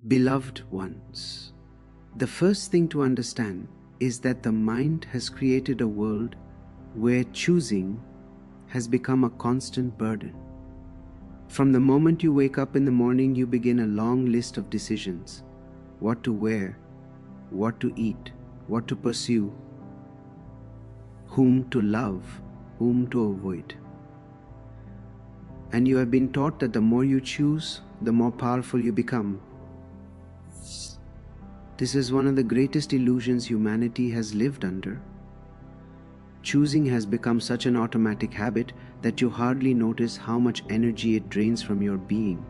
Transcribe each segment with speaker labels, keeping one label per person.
Speaker 1: Beloved ones, the first thing to understand is that the mind has created a world where choosing has become a constant burden. From the moment you wake up in the morning, you begin a long list of decisions: what to wear, what to eat, what to pursue, whom to love, whom to avoid. And you have been taught that the more you choose, the more powerful you become. This is one of the greatest illusions humanity has lived under. Choosing has become such an automatic habit that you hardly notice how much energy it drains from your being.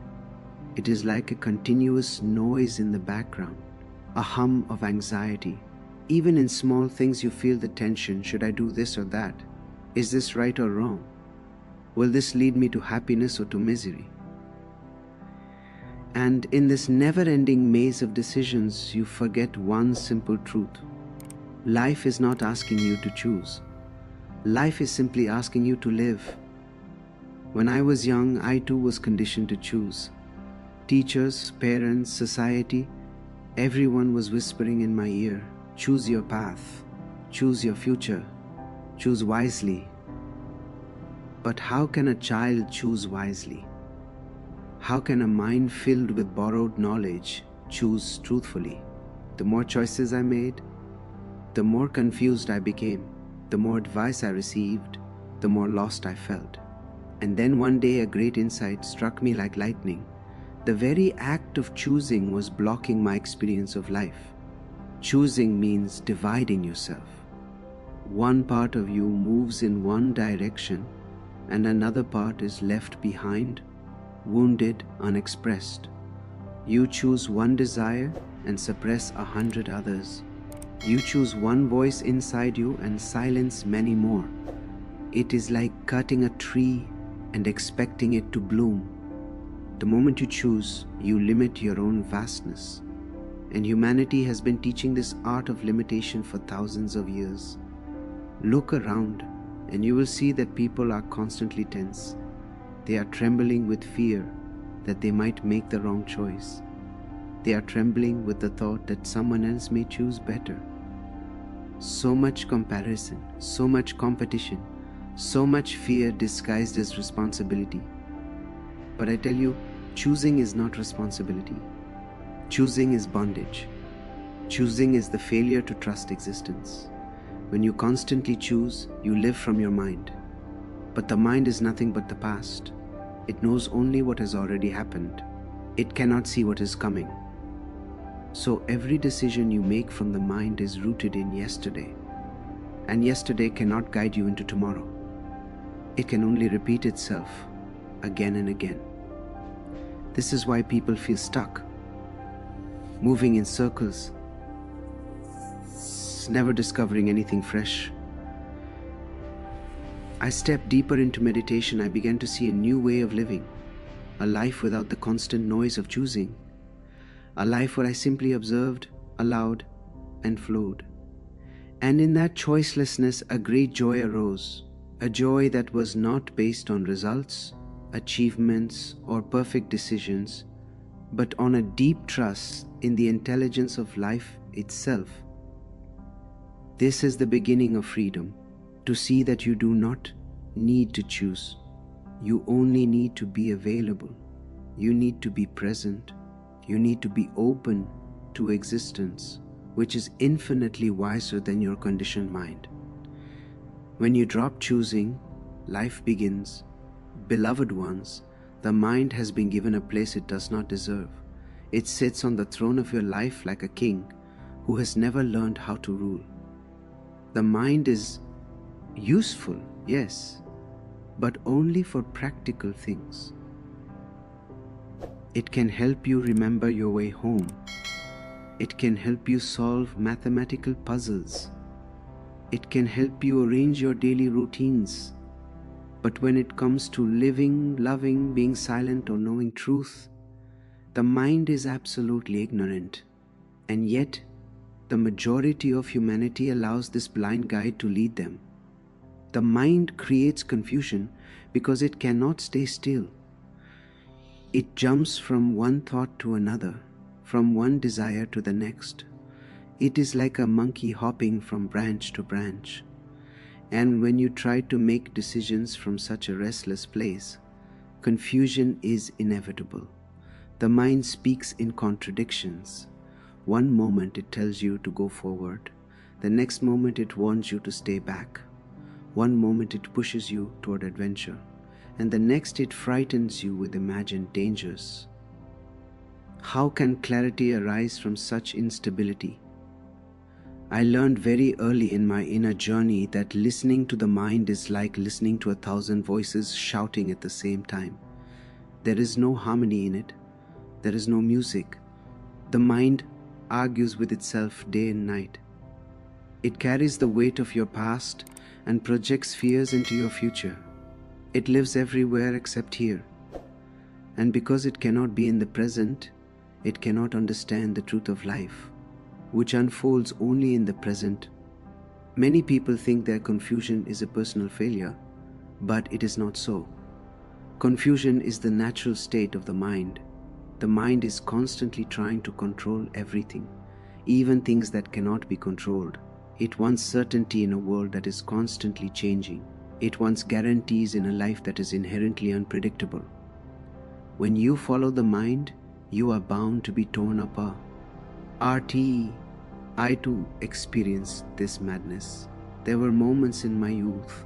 Speaker 1: It is like a continuous noise in the background, a hum of anxiety. Even in small things you feel the tension: should I do this or that? Is this right or wrong? Will this lead me to happiness or to misery? And in this never-ending maze of decisions, you forget one simple truth. Life is not asking you to choose. Life is simply asking you to live. When I was young, I too was conditioned to choose. Teachers, parents, society, everyone was whispering in my ear, choose your path, choose your future, choose wisely. But how can a child choose wisely? How can a mind filled with borrowed knowledge choose truthfully? The more choices I made, the more confused I became. The more advice I received, the more lost I felt. And then one day a great insight struck me like lightning. The very act of choosing was blocking my experience of life. Choosing means dividing yourself. One part of you moves in one direction and another part is left behind, wounded, unexpressed. You choose one desire and suppress 100 others. You choose one voice inside you and silence many more. It is like cutting a tree and expecting it to bloom. The moment you choose, you limit your own vastness. And humanity has been teaching this art of limitation for thousands of years. Look around and you will see that people are constantly tense. They are trembling with fear that they might make the wrong choice. They are trembling with the thought that someone else may choose better. So much comparison, so much competition, so much fear disguised as responsibility. But I tell you, choosing is not responsibility. Choosing is bondage. Choosing is the failure to trust existence. When you constantly choose, you live from your mind. But the mind is nothing but the past. It knows only what has already happened. It cannot see what is coming. So every decision you make from the mind is rooted in yesterday. And yesterday cannot guide you into tomorrow. It can only repeat itself again and again. This is why people feel stuck, moving in circles, never discovering anything fresh. I stepped deeper into meditation. I began to see a new way of living, a life without the constant noise of choosing. A life where I simply observed, allowed, and flowed. And in that choicelessness, a great joy arose, a joy that was not based on results, achievements, or perfect decisions, but on a deep trust in the intelligence of life itself. This is the beginning of freedom, to see that you do not need to choose. You only need to be available. You need to be present. You need to be open to existence, which is infinitely wiser than your conditioned mind. When you drop choosing, life begins. Beloved ones, the mind has been given a place it does not deserve. It sits on the throne of your life like a king who has never learned how to rule. The mind is useful, yes, but only for practical things. It can help you remember your way home. It can help you solve mathematical puzzles. It can help you arrange your daily routines. But when it comes to living, loving, being silent, or knowing truth, the mind is absolutely ignorant. And yet, the majority of humanity allows this blind guide to lead them. The mind creates confusion because it cannot stay still. It jumps from one thought to another, from one desire to the next. It is like a monkey hopping from branch to branch. And when you try to make decisions from such a restless place, confusion is inevitable. The mind speaks in contradictions. One moment it tells you to go forward. The next moment it warns you to stay back. One moment it pushes you toward adventure, and the next it frightens you with imagined dangers. How can clarity arise from such instability? I learned very early in my inner journey that listening to the mind is like listening to 1,000 voices shouting at the same time. There is no harmony in it. There is no music. The mind argues with itself day and night. It carries the weight of your past and projects fears into your future. It lives everywhere except here. And because it cannot be in the present, it cannot understand the truth of life, which unfolds only in the present. Many people think their confusion is a personal failure, but it is not so. Confusion is the natural state of the mind. The mind is constantly trying to control everything, even things that cannot be controlled. It wants certainty in a world that is constantly changing. It wants guarantees in a life that is inherently unpredictable. When you follow the mind, you are bound to be torn apart. RT, I too experienced this madness. There were moments in my youth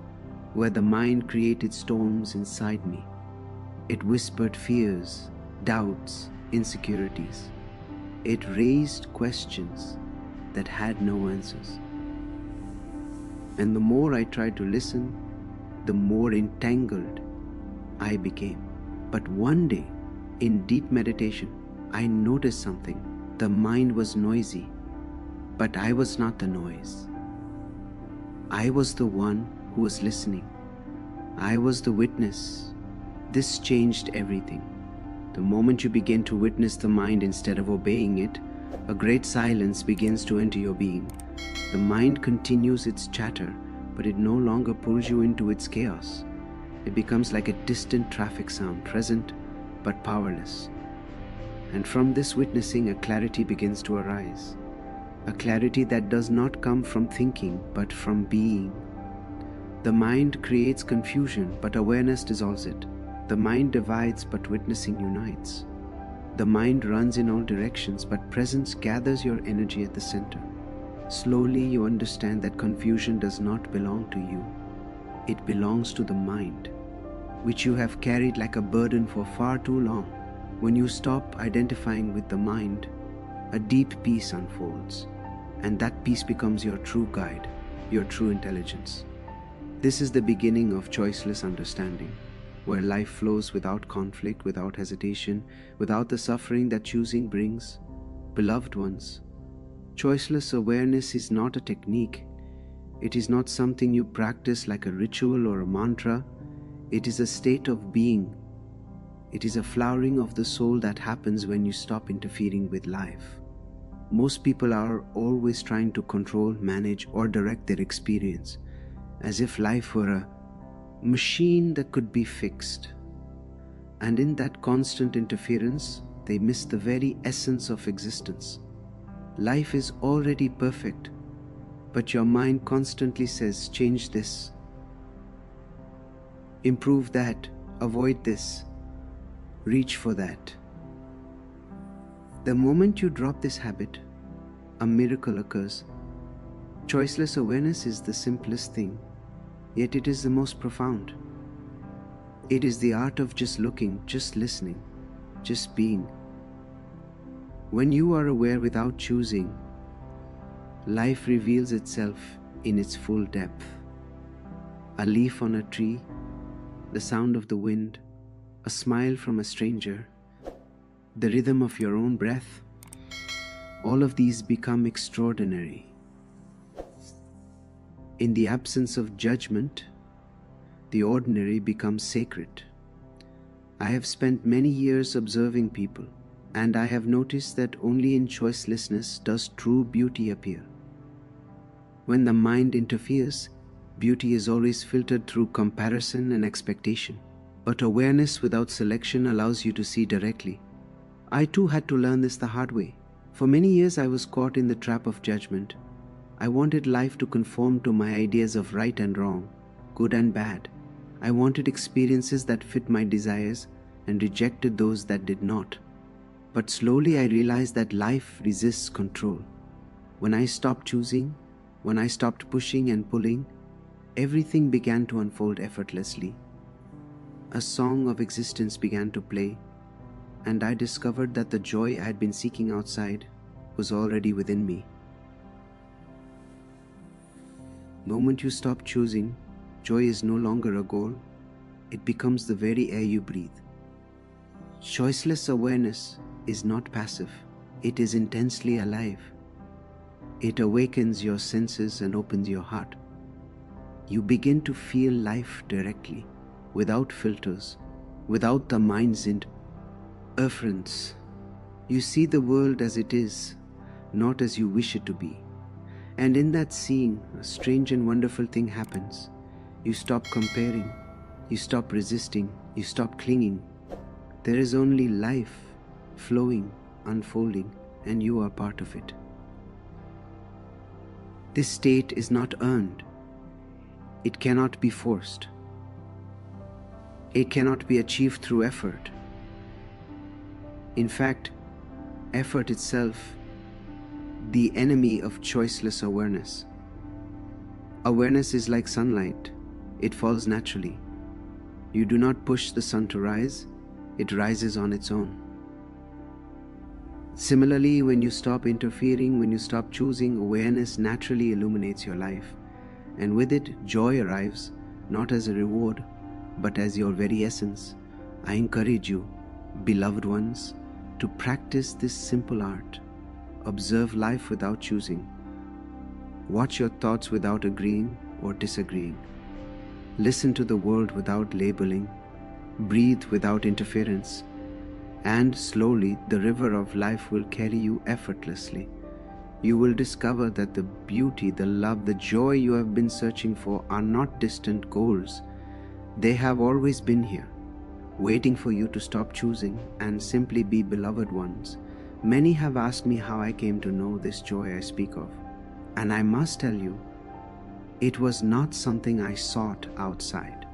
Speaker 1: where the mind created storms inside me. It whispered fears, doubts, insecurities. It raised questions that had no answers. And the more I tried to listen, the more entangled I became. But one day, in deep meditation, I noticed something. The mind was noisy, but I was not the noise. I was the one who was listening. I was the witness. This changed everything. The moment you begin to witness the mind instead of obeying it, a great silence begins to enter your being. The mind continues its chatter, but it no longer pulls you into its chaos. It becomes like a distant traffic sound, present but powerless. And from this witnessing, a clarity begins to arise. A clarity that does not come from thinking, but from being. The mind creates confusion, but awareness dissolves it. The mind divides, but witnessing unites. The mind runs in all directions, but presence gathers your energy at the center. Slowly you understand that confusion does not belong to you. It belongs to the mind, which you have carried like a burden for far too long. When you stop identifying with the mind, a deep peace unfolds, and that peace becomes your true guide, your true intelligence. This is the beginning of choiceless understanding, where life flows without conflict, without hesitation, without the suffering that choosing brings. Beloved ones, choiceless awareness is not a technique. It is not something you practice like a ritual or a mantra. It is a state of being. It is a flowering of the soul that happens when you stop interfering with life. Most people are always trying to control, manage, or direct their experience, as if life were a machine that could be fixed. And in that constant interference, they miss the very essence of existence. Life is already perfect, but your mind constantly says, change this, improve that, avoid this, reach for that. The moment you drop this habit, a miracle occurs. Choiceless awareness is the simplest thing, yet it is the most profound. It is the art of just looking, just listening, just being. When you are aware without choosing, life reveals itself in its full depth. A leaf on a tree, the sound of the wind, a smile from a stranger, the rhythm of your own breath, all of these become extraordinary. In the absence of judgment, the ordinary becomes sacred. I have spent many years observing people, and I have noticed that only in choicelessness does true beauty appear. When the mind interferes, beauty is always filtered through comparison and expectation. But awareness without selection allows you to see directly. I too had to learn this the hard way. For many years I was caught in the trap of judgment. I wanted life to conform to my ideas of right and wrong, good and bad. I wanted experiences that fit my desires and rejected those that did not. But slowly I realized that life resists control. When I stopped choosing, when I stopped pushing and pulling, everything began to unfold effortlessly. A song of existence began to play, and I discovered that the joy I had been seeking outside was already within me. The moment you stop choosing, joy is no longer a goal. It becomes the very air you breathe. Choiceless awareness is not passive. It is intensely alive. It awakens your senses and opens your heart. You begin to feel life directly, without filters, without the mind's interference. You see the world as it is, not as you wish it to be. And in that seeing, a strange and wonderful thing happens. You stop comparing, you stop resisting, you stop clinging. There is only life, flowing, unfolding, and you are part of it. This state is not earned. It cannot be forced. It cannot be achieved through effort. In fact, effort itself, the enemy of choiceless awareness. Awareness is like sunlight. It falls naturally. You do not push the sun to rise. It rises on its own. Similarly, when you stop interfering, when you stop choosing, awareness naturally illuminates your life. And with it, joy arrives, not as a reward, but as your very essence. I encourage you, beloved ones, to practice this simple art. Observe life without choosing. Watch your thoughts without agreeing or disagreeing. Listen to the world without labeling. Breathe without interference. And slowly, the river of life will carry you effortlessly. You will discover that the beauty, the love, the joy you have been searching for are not distant goals. They have always been here, waiting for you to stop choosing and simply be beloved ones. Many have asked me how I came to know this joy I speak of. And I must tell you, it was not something I sought outside.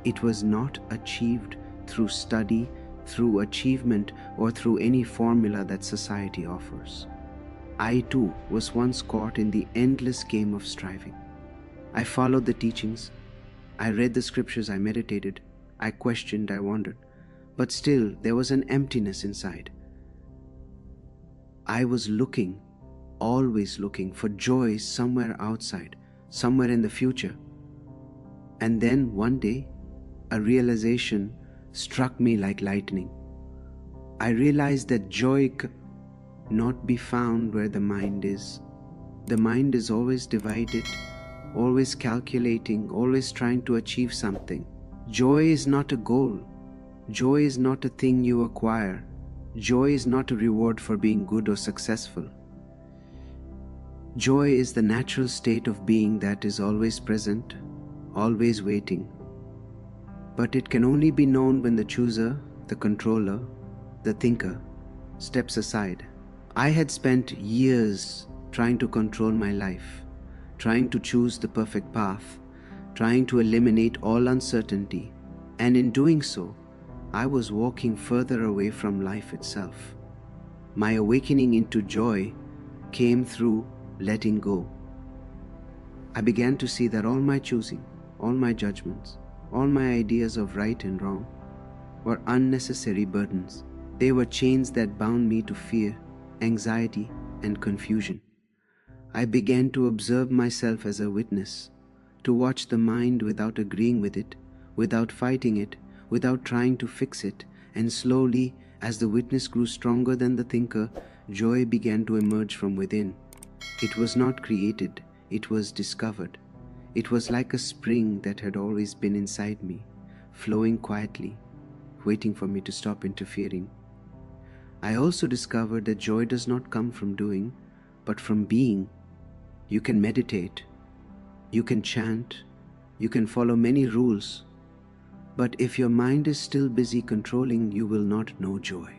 Speaker 1: It was not achieved through study, through achievement, or through any formula that society offers. I too was once caught in the endless game of striving. I followed the teachings. I read the scriptures, I meditated, I questioned, I wondered. But still, there was an emptiness inside. I was looking, always looking for joy somewhere outside, somewhere in the future. And then one day, a realization struck me like lightning. I realized that joy cannot be found where the mind is. The mind is always divided, always calculating, always trying to achieve something. Joy is not a goal. Joy is not a thing you acquire. Joy is not a reward for being good or successful. Joy is the natural state of being that is always present, always waiting. But it can only be known when the chooser, the controller, the thinker steps aside. I had spent years trying to control my life, trying to choose the perfect path, trying to eliminate all uncertainty, and in doing so, I was walking further away from life itself. My awakening into joy came through letting go. I began to see that all my choosing, all my judgments, all my ideas of right and wrong were unnecessary burdens. They were chains that bound me to fear, anxiety, and confusion. I began to observe myself as a witness, to watch the mind without agreeing with it, without fighting it, without trying to fix it, and slowly, as the witness grew stronger than the thinker, joy began to emerge from within. It was not created, it was discovered. It was like a spring that had always been inside me, flowing quietly, waiting for me to stop interfering. I also discovered that joy does not come from doing, but from being. You can meditate, you can chant, you can follow many rules, but if your mind is still busy controlling, you will not know joy.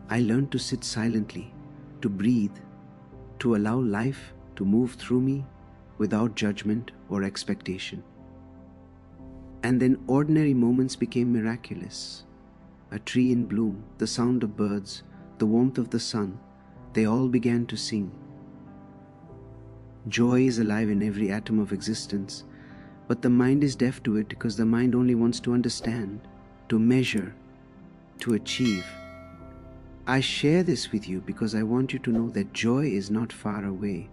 Speaker 1: I learned to sit silently, to breathe, to allow life to move through me without judgment or expectation. And then ordinary moments became miraculous. A tree in bloom, the sound of birds, the warmth of the sun, they all began to sing. Joy is alive in every atom of existence, but the mind is deaf to it because the mind only wants to understand, to measure, to achieve. I share this with you because I want you to know that joy is not far away.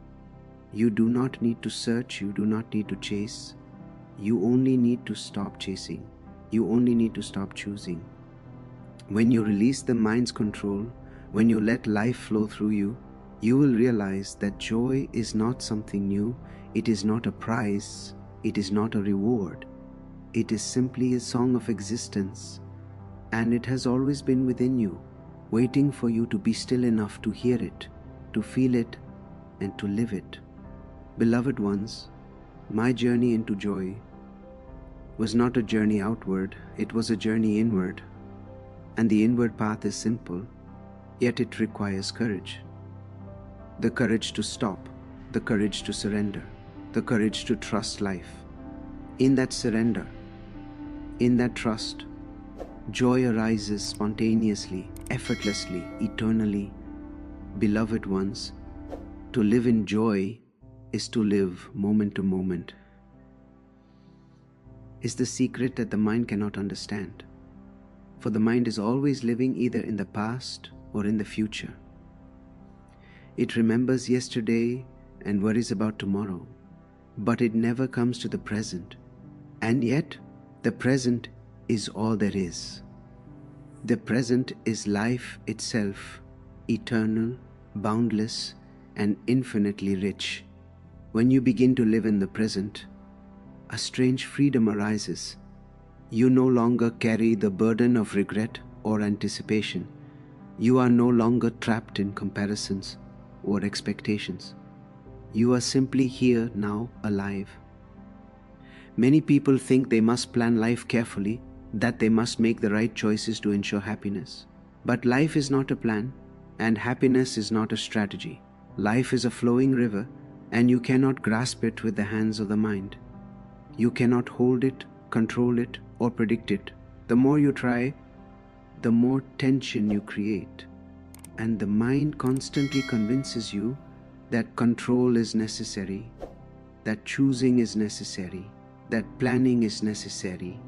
Speaker 1: You do not need to search, you do not need to chase. You only need to stop chasing. You only need to stop choosing. When you release the mind's control, when you let life flow through you, you will realize that joy is not something new, it is not a prize, it is not a reward. It is simply a song of existence, and it has always been within you, waiting for you to be still enough to hear it, to feel it, and to live it. Beloved ones, my journey into joy was not a journey outward, it was a journey inward. And the inward path is simple, yet it requires courage. The courage to stop, the courage to surrender, the courage to trust life. In that surrender, in that trust, joy arises spontaneously, effortlessly, eternally. Beloved ones, to live in joy is to live moment to moment. Is the secret that the mind cannot understand. For the mind is always living either in the past or in the future. It remembers yesterday and worries about tomorrow, but it never comes to the present. And yet, the present is all there is. The present is life itself, eternal, boundless, and infinitely rich. When you begin to live in the present, a strange freedom arises. You no longer carry the burden of regret or anticipation. You are no longer trapped in comparisons or expectations. You are simply here now, alive. Many people think they must plan life carefully, that they must make the right choices to ensure happiness. But life is not a plan, and happiness is not a strategy. Life is a flowing river, and you cannot grasp it with the hands of the mind. You cannot hold it, control it, or predict it. The more you try, the more tension you create. And the mind constantly convinces you that control is necessary, that choosing is necessary, that planning is necessary.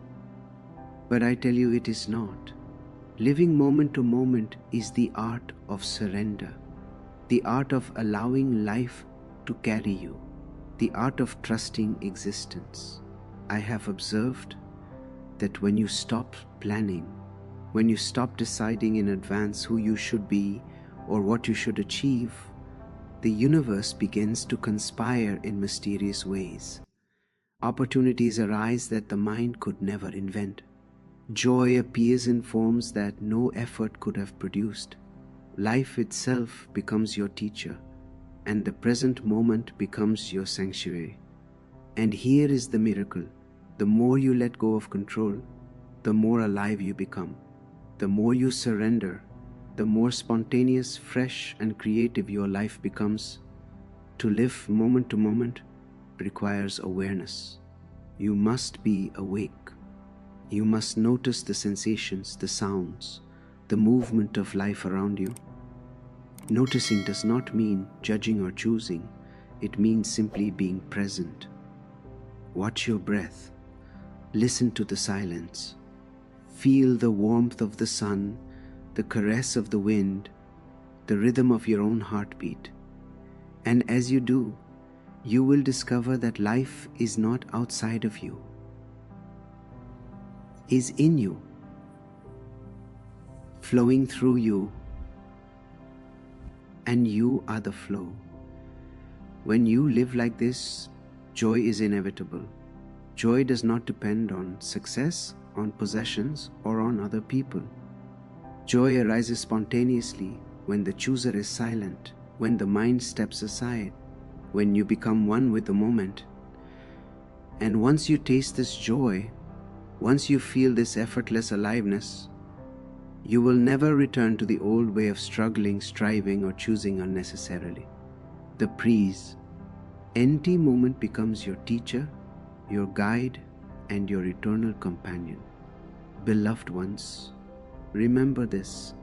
Speaker 1: But I tell you, it is not. Living moment to moment is the art of surrender, the art of allowing life to carry you, the art of trusting existence. I have observed that when you stop planning, when you stop deciding in advance who you should be or what you should achieve, the universe begins to conspire in mysterious ways. Opportunities arise that the mind could never invent. Joy appears in forms that no effort could have produced. Life itself becomes your teacher, and the present moment becomes your sanctuary. And here is the miracle. The more you let go of control, the more alive you become. The more you surrender, the more spontaneous, fresh, and creative your life becomes. To live moment to moment requires awareness. You must be awake. You must notice the sensations, the sounds, the movement of life around you. Noticing does not mean judging or choosing. It means simply being present. Watch your breath. Listen to the silence. Feel the warmth of the sun, the caress of the wind, the rhythm of your own heartbeat. And as you do, you will discover that life is not outside of you, is in you, flowing through you, and you are the flow. When you live like this, joy is inevitable. Joy does not depend on success, on possessions, or on other people. Joy arises spontaneously when the chooser is silent, when the mind steps aside, when you become one with the moment. And once you taste this joy, once you feel this effortless aliveness, You will never return to the old way of struggling, striving, or choosing unnecessarily. The empty moment becomes your teacher, your guide, and your eternal companion. Beloved ones, remember this.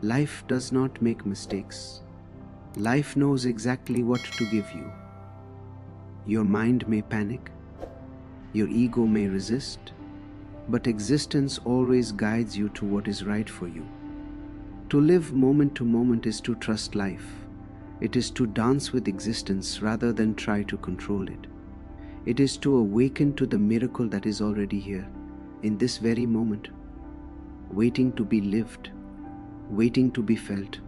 Speaker 1: Life does not make mistakes. Life knows exactly what to give you. Your mind may panic, your ego may resist, but existence always guides you to what is right for you. To live moment to moment is to trust life. It is to dance with existence rather than try to control it. It is to awaken to the miracle that is already here, in this very moment, waiting to be lived, waiting to be felt,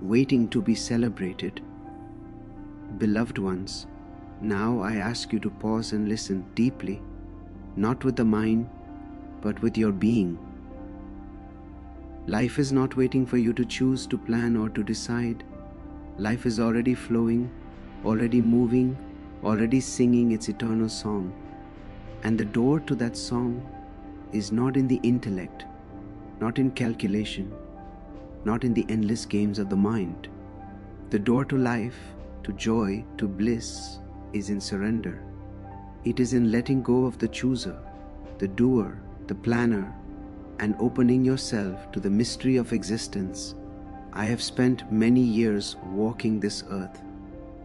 Speaker 1: waiting to be celebrated. Beloved ones, now I ask you to pause and listen deeply, not with the mind, but with your being. Life is not waiting for you to choose, to plan, or to decide. Life is already flowing, already moving, already singing its eternal song. And the door to that song is not in the intellect, not in calculation, not in the endless games of the mind. The door to life, to joy, to bliss is in surrender. It is in letting go of the chooser, the doer, the planner, and opening yourself to the mystery of existence. I have spent many years walking this earth,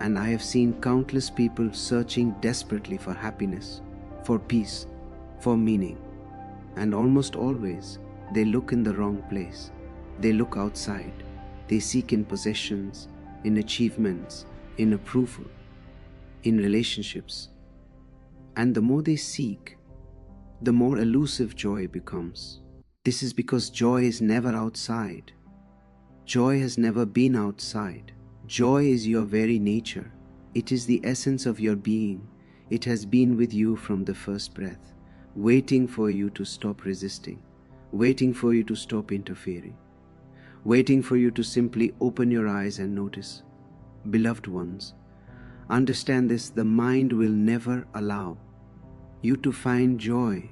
Speaker 1: and I have seen countless people searching desperately for happiness, for peace, for meaning. And almost always, they look in the wrong place. They look outside. They seek in possessions, in achievements, in approval, in relationships. And the more they seek, the more elusive joy becomes. This is because joy is never outside. Joy has never been outside. Joy is your very nature. It is the essence of your being. It has been with you from the first breath, waiting for you to stop resisting, waiting for you to stop interfering, waiting for you to simply open your eyes and notice. Beloved ones, understand this: the mind will never allow you to find joy.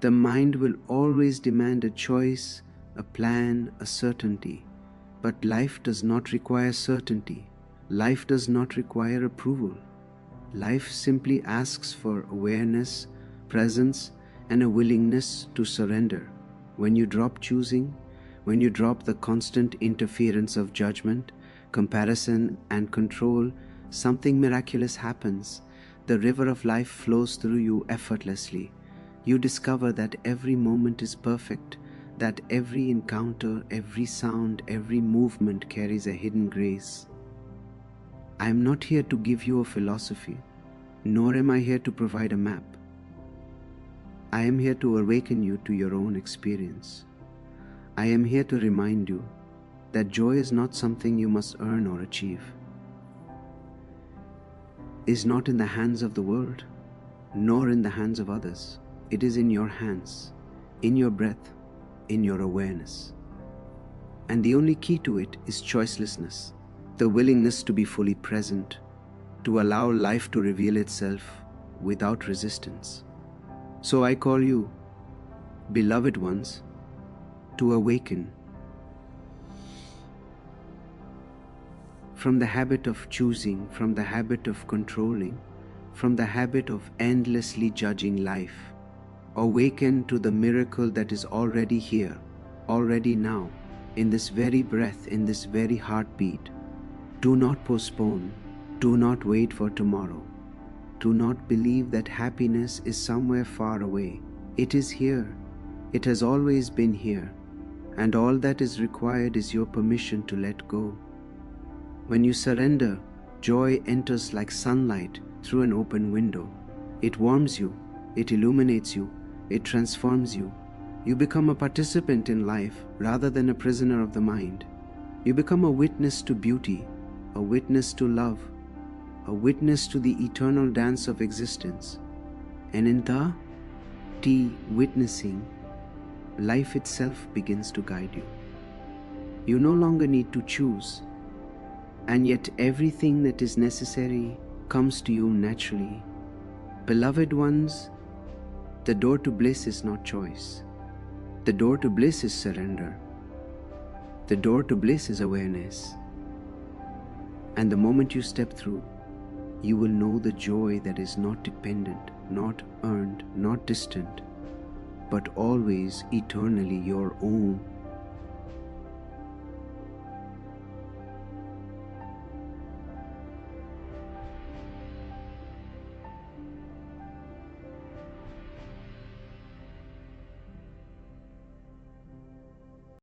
Speaker 1: The mind will always demand a choice, a plan, a certainty. But life does not require certainty. Life does not require approval. Life simply asks for awareness, presence, and a willingness to surrender. When you drop choosing, when you drop the constant interference of judgment, comparison, and control, something miraculous happens. The river of life flows through you effortlessly. You discover that every moment is perfect, that every encounter, every sound, every movement carries a hidden grace. I am not here to give you a philosophy, nor am I here to provide a map. I am here to awaken you to your own experience. I am here to remind you that joy is not something you must earn or achieve. It is not in the hands of the world, nor in the hands of others. It is in your hands, in your breath, in your awareness. And the only key to it is choicelessness, the willingness to be fully present, to allow life to reveal itself without resistance. So I call you, beloved ones, to awaken from the habit of choosing, from the habit of controlling, from the habit of endlessly judging life. Awaken to the miracle that is already here, already now, in this very breath, in this very heartbeat. Do not postpone. Do not wait for tomorrow. Do not believe that happiness is somewhere far away. It is here. It has always been here. And all that is required is your permission to let go. When you surrender, joy enters like sunlight through an open window. It warms you. It illuminates you. It transforms you. You become a participant in life rather than a prisoner of the mind. You become a witness to beauty, a witness to love, a witness to the eternal dance of existence. And in the witnessing, life itself begins to guide you. You no longer need to choose, and yet everything that is necessary comes to you naturally. Beloved ones, the door to bliss is not choice. The door to bliss is surrender. The door to bliss is awareness. And the moment you step through, you will know the joy that is not dependent, not earned, not distant, but always eternally your own